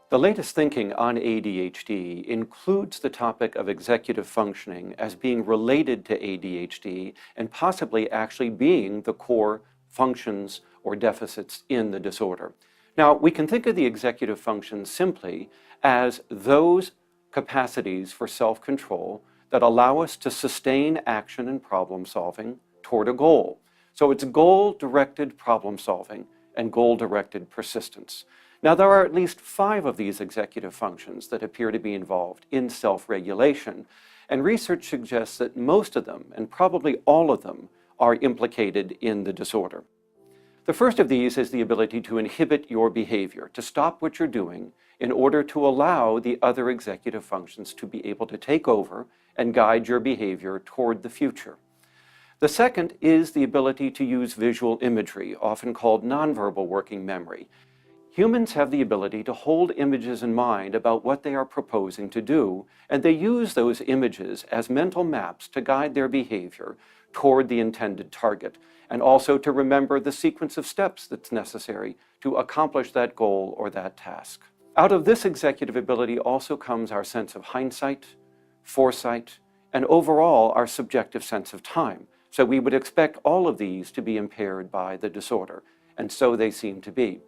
The latest thinking on ADHD includes the topic of executive functioning as being related to ADHD and possibly actually being the core functions or deficits in the disorder. Now, we can think of the executive functions simply as those capacities for self-control that allow us to sustain action and problem solving toward a goal. So it's goal-directed problem solving and goal-directed persistence. Now, there are at least 5 of these executive functions that appear to be involved in self-regulation, and research suggests that most of them, and probably all of them, are implicated in the disorder. The first of these is the ability to inhibit your behavior, to stop what you're doing in order to allow the other executive functions to be able to take over and guide your behavior toward the future. The second is the ability to use visual imagery, often called nonverbal working memory. Humans have the ability to hold images in mind about what they are proposing to do, and they use those images as mental maps to guide their behavior toward the intended target, and also to remember the sequence of steps that's necessary to accomplish that goal or that task. Out of this executive ability also comes our sense of hindsight, foresight, and overall our subjective sense of time. So we would expect all of these to be impaired by the disorder, and so they seem to be.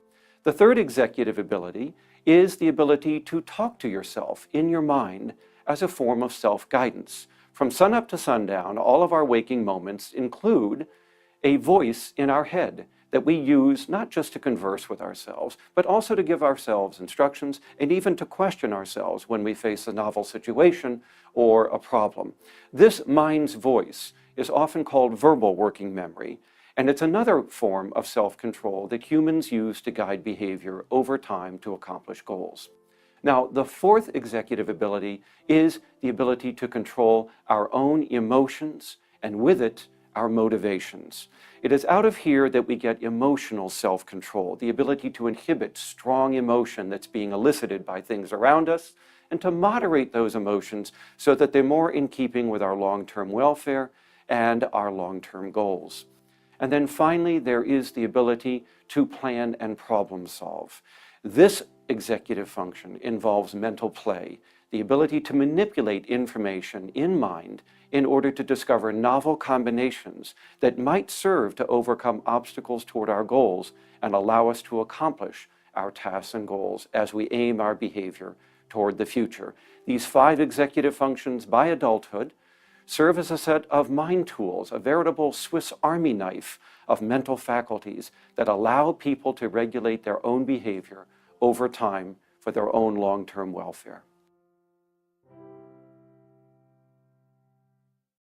The third executive ability is the ability to talk to yourself in your mind as a form of self-guidance. From sunup to sundown, all of our waking moments include a voice in our head that we use not just to converse with ourselves, but also to give ourselves instructions and even to question ourselves when we face a novel situation or a problem. This mind's voice is often called verbal working memory, and it's another form of self-control that humans use to guide behavior over time to accomplish goals. Now, the fourth executive ability is the ability to control our own emotions and with it, our motivations. It is out of here that we get emotional self-control, the ability to inhibit strong emotion that's being elicited by things around us and to moderate those emotions so that they're more in keeping with our long-term welfare and our long-term goals. And then finally, there is the ability to plan and problem solve. This executive function involves mental play, the ability to manipulate information in mind in order to discover novel combinations that might serve to overcome obstacles toward our goals and allow us to accomplish our tasks and goals as we aim our behavior toward the future. These 5 executive functions by adulthood serve as a set of mind tools, a veritable Swiss Army knife of mental faculties that allow people to regulate their own behavior over time for their own long-term welfare.